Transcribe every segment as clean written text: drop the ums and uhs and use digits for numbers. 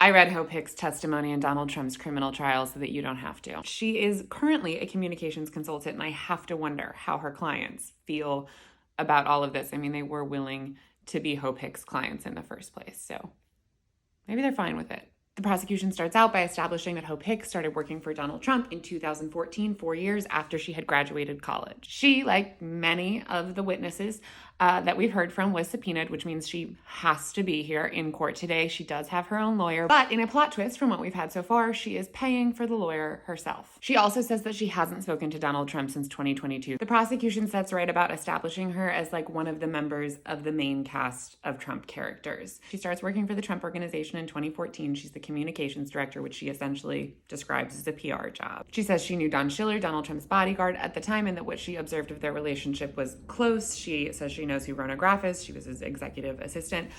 I read Hope Hicks' testimony in Donald Trump's criminal trial so that you don't have to. She is currently a communications consultant, and I have to wonder how her clients feel about all of this. I mean, they were willing to be Hope Hicks clients in the first place, so maybe they're fine with it. The prosecution starts out by establishing that Hope Hicks started working for Donald Trump in 2014, 4 years after she had graduated college. She, like many of the witnesses that we've heard from, was subpoenaed, which means she has to be here in court today. She does have her own lawyer, but in a plot twist from what we've had so far, she is paying for the lawyer herself. She also says that she hasn't spoken to Donald Trump since 2022. The prosecution sets right about establishing her as like one of the members of the main cast of Trump characters. She starts working for the Trump Organization in 2014. She's the communications director, which she essentially describes as a PR job. She says she knew Don Schiller, Donald Trump's bodyguard, at the time, and that what she observed of their relationship was close. She says she knows who Rona Graff is. She was his executive assistant.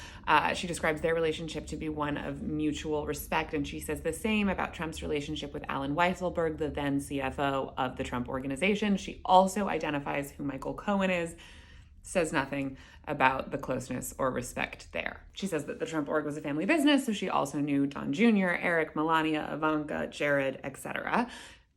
She describes their relationship to be one of mutual respect, and she says the same about Trump's relationship with Alan Weisselberg, the then CFO of the Trump Organization. She also identifies who Michael Cohen is, says nothing about the closeness or respect there. She says that the Trump Org was a family business, so she also knew Don Jr., Eric, Melania, Ivanka, Jared, etc.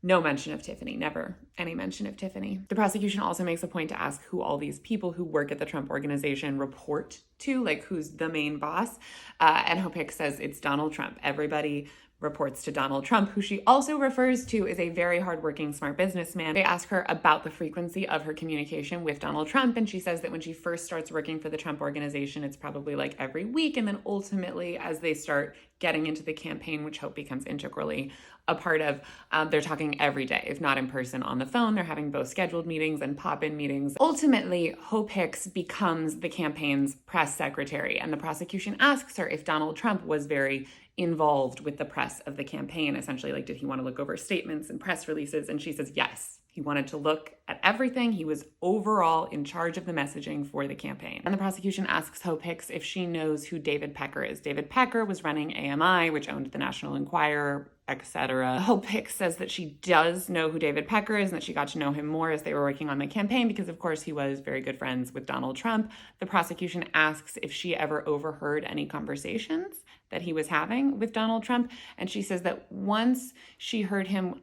No mention of Tiffany, never any mention of Tiffany. The prosecution also makes a point to ask who all these people who work at the Trump Organization report to, like who's the main boss. And Hope Hicks says it's Donald Trump. Everybody reports to Donald Trump, who she also refers to as a very hardworking, smart businessman. They ask her about the frequency of her communication with Donald Trump, and she says that when she first starts working for the Trump Organization, it's probably like every week, and then ultimately, as they start getting into the campaign, which Hope becomes integrally a part of, they're talking every day, if not in person, on the phone. They're having both scheduled meetings and pop-in meetings. Ultimately, Hope Hicks becomes the campaign's press secretary, and the prosecution asks her if Donald Trump was very involved with the press of the campaign. Essentially, like, did he want to look over statements and press releases? And she says, yes, he wanted to look at everything. He was overall in charge of the messaging for the campaign. And the prosecution asks Hope Hicks if she knows who David Pecker is. David Pecker was running AMI, which owned the National Enquirer, etc. Hope Hicks says that she does know who David Pecker is and that she got to know him more as they were working on the campaign because, of course, he was very good friends with Donald Trump. The prosecution asks if she ever overheard any conversations that he was having with Donald Trump. And she says that once she heard him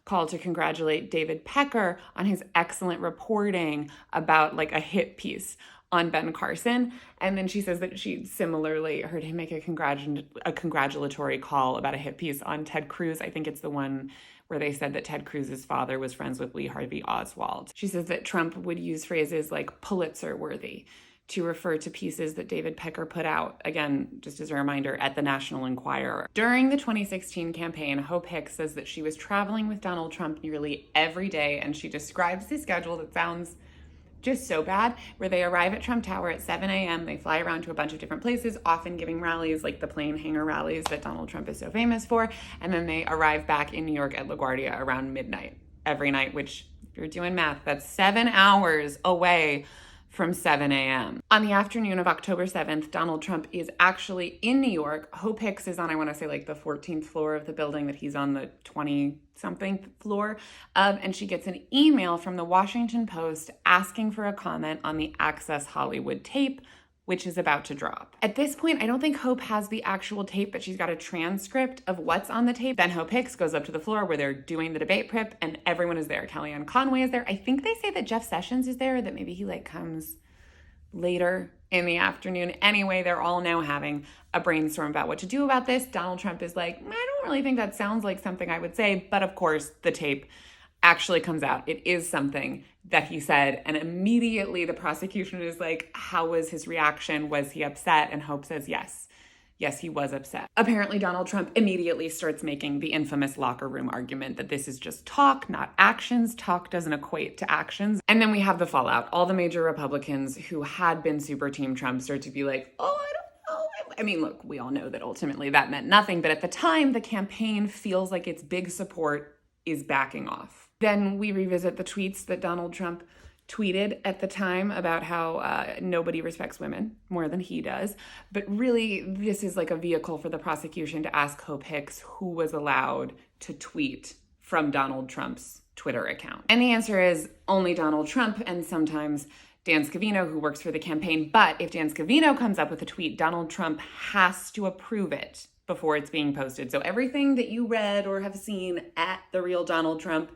call to congratulate David Pecker on his excellent reporting about like a hit piece on Ben Carson. And then she says that she similarly heard him make a congratulatory call about a hit piece on Ted Cruz. I think it's the one where they said that Ted Cruz's father was friends with Lee Harvey Oswald. She says that Trump would use phrases like Pulitzer worthy to refer to pieces that David Pecker put out, again, just as a reminder, at the National Enquirer. During the 2016 campaign, Hope Hicks says that she was traveling with Donald Trump nearly every day, and she describes the schedule that sounds just so bad, where they arrive at Trump Tower at 7 a.m., they fly around to a bunch of different places, often giving rallies like the plane hangar rallies that Donald Trump is so famous for, and then they arrive back in New York at LaGuardia around midnight every night, which, if you're doing math, that's 7 hours away from 7 a.m. On the afternoon of October 7th, Donald Trump is actually in New York. Hope Hicks is on, I want to say, like the 14th floor of the building, that he's on the 20-something floor of, and she gets an email from the Washington Post asking for a comment on the Access Hollywood tape, which is about to drop. At this point, I don't think Hope has the actual tape, but she's got a transcript of what's on the tape. Then Hope Hicks goes up to the floor where they're doing the debate prep, and everyone is there. Kellyanne Conway is there. I think they say that Jeff Sessions is there, that maybe he like comes later in the afternoon. Anyway, they're all now having a brainstorm about what to do about this. Donald Trump is like, I don't really think that sounds like something I would say, but of course the tape actually comes out. It is something that he said, and immediately the prosecution is like, how was his reaction? Was he upset? And Hope says yes. Yes, he was upset. Apparently, Donald Trump immediately starts making the infamous locker room argument that this is just talk, not actions. Talk doesn't equate to actions. And then we have the fallout. All the major Republicans who had been super team Trump start to be like, oh, I don't know. I mean, look, we all know that ultimately that meant nothing. But at the time, the campaign feels like its big support is backing off. Then we revisit the tweets that Donald Trump tweeted at the time about how nobody respects women more than he does. But really, this is like a vehicle for the prosecution to ask Hope Hicks who was allowed to tweet from Donald Trump's Twitter account. And the answer is only Donald Trump, and sometimes Dan Scavino, who works for the campaign. But if Dan Scavino comes up with a tweet, Donald Trump has to approve it before it's being posted. So everything that you read or have seen at The Real Donald Trump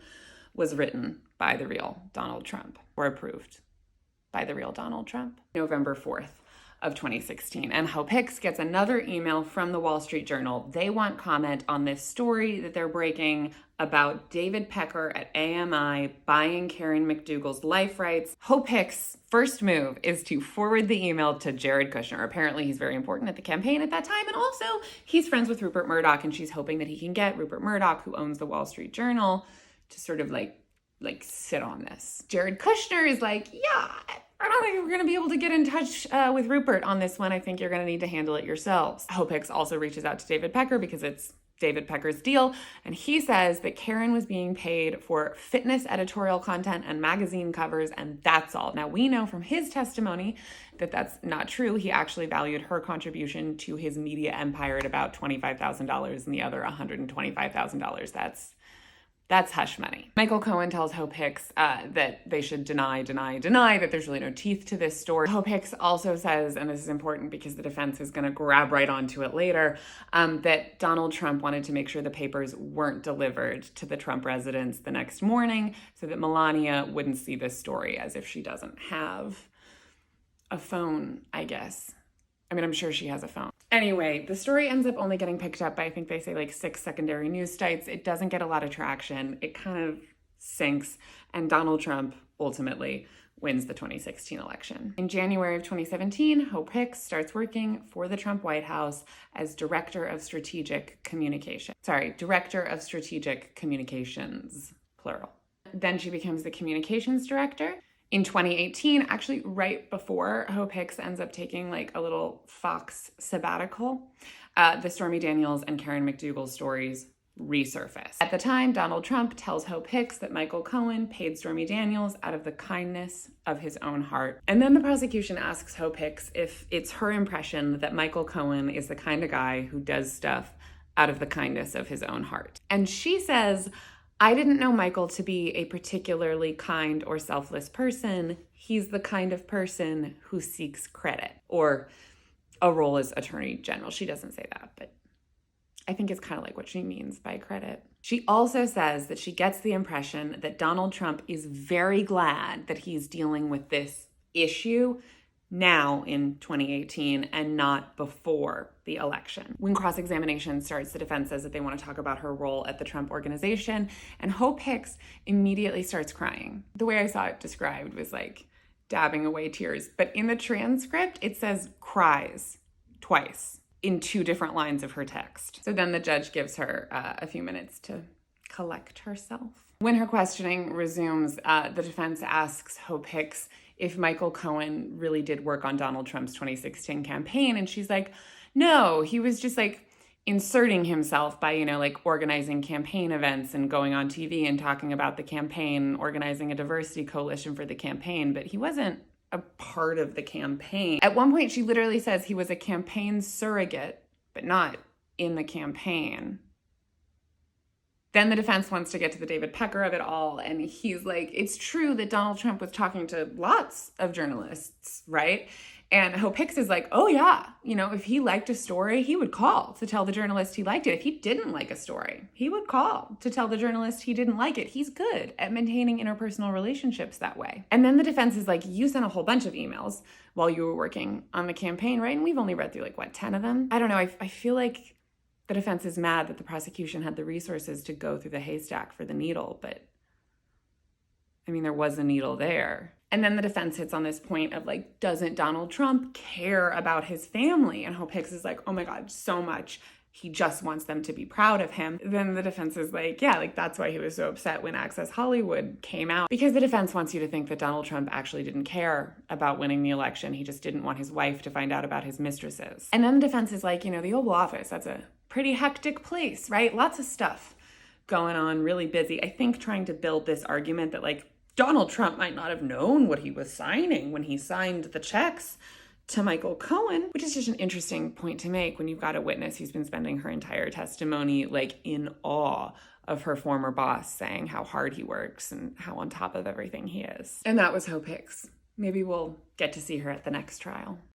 was written by The Real Donald Trump or approved by The Real Donald Trump. November 4th of 2016. And Hope Hicks gets another email from the Wall Street Journal. They want comment on this story that they're breaking about David Pecker at AMI buying Karen McDougal's life rights. Hope Hicks' first move is to forward the email to Jared Kushner. Apparently he's very important at the campaign at that time, and also he's friends with Rupert Murdoch, and she's hoping that he can get Rupert Murdoch, who owns the Wall Street Journal, to sort of like sit on this. Jared Kushner is like, yeah, I don't think we're going to be able to get in touch with Rupert on this one. I think you're going to need to handle it yourselves. Hope Hicks also reaches out to David Pecker because it's David Pecker's deal, and he says that Karen was being paid for fitness editorial content and magazine covers, and that's all. Now, we know from his testimony that that's not true. He actually valued her contribution to his media empire at about $25,000 and the other $125,000. That's hush money. Michael Cohen tells Hope Hicks that they should deny that there's really no teeth to this story. Hope Hicks also says, and this is important because the defense is going to grab right onto it later, that Donald Trump wanted to make sure the papers weren't delivered to the Trump residence the next morning so that Melania wouldn't see this story, as if she doesn't have a phone, I guess. I mean, I'm sure she has a phone. Anyway, the story ends up only getting picked up by, I think they say, like 6 secondary news sites. It doesn't get a lot of traction. It kind of sinks. And Donald Trump ultimately wins the 2016 election. In January of 2017, Hope Hicks starts working for the Trump White House as Director of Strategic Communications, plural. Then she becomes the Communications Director. In 2018, actually right before Hope Hicks ends up taking like a little Fox sabbatical, the Stormy Daniels and Karen McDougal stories resurface. At the time, Donald Trump tells Hope Hicks that Michael Cohen paid Stormy Daniels out of the kindness of his own heart. And then the prosecution asks Hope Hicks if it's her impression that Michael Cohen is the kind of guy who does stuff out of the kindness of his own heart. And she says, I didn't know Michael to be a particularly kind or selfless person. He's the kind of person who seeks credit or a role as attorney general. She doesn't say that, but I think it's kind of like what she means by credit. She also says that she gets the impression that Donald Trump is very glad that he's dealing with this issue now in 2018 and not before the election. When cross-examination starts, the defense says that they want to talk about her role at the Trump Organization, and Hope Hicks immediately starts crying. The way I saw it described was like dabbing away tears, but in the transcript, it says cries twice in 2 different lines of her text. So then the judge gives her a few minutes to collect herself. When her questioning resumes, the defense asks Hope Hicks if Michael Cohen really did work on Donald Trump's 2016 campaign. And she's like, no, he was just like inserting himself by, like organizing campaign events and going on TV and talking about the campaign, organizing a diversity coalition for the campaign, but he wasn't a part of the campaign. At one point, she literally says he was a campaign surrogate, but not in the campaign. Then the defense wants to get to the David Pecker of it all. And he's like, it's true that Donald Trump was talking to lots of journalists, right? And Hope Hicks is like, oh yeah, if he liked a story, he would call to tell the journalist he liked it. If he didn't like a story, he would call to tell the journalist he didn't like it. He's good at maintaining interpersonal relationships that way. And then the defense is like, you sent a whole bunch of emails while you were working on the campaign, right? And we've only read through 10 of them. I don't know. I feel like the defense is mad that the prosecution had the resources to go through the haystack for the needle, but I mean, there was a needle there. And then the defense hits on this point of doesn't Donald Trump care about his family? And Hope Hicks is like, oh my God, so much. He just wants them to be proud of him. Then the defense is like, yeah, that's why he was so upset when Access Hollywood came out. Because the defense wants you to think that Donald Trump actually didn't care about winning the election. He just didn't want his wife to find out about his mistresses. And then the defense is like, the Oval Office, that's a pretty hectic place, right? Lots of stuff going on, really busy. I think trying to build this argument that Donald Trump might not have known what he was signing when he signed the checks to Michael Cohen, which is just an interesting point to make when you've got a witness who's been spending her entire testimony in awe of her former boss, saying how hard he works and how on top of everything he is. And that was Hope Hicks. Maybe we'll get to see her at the next trial.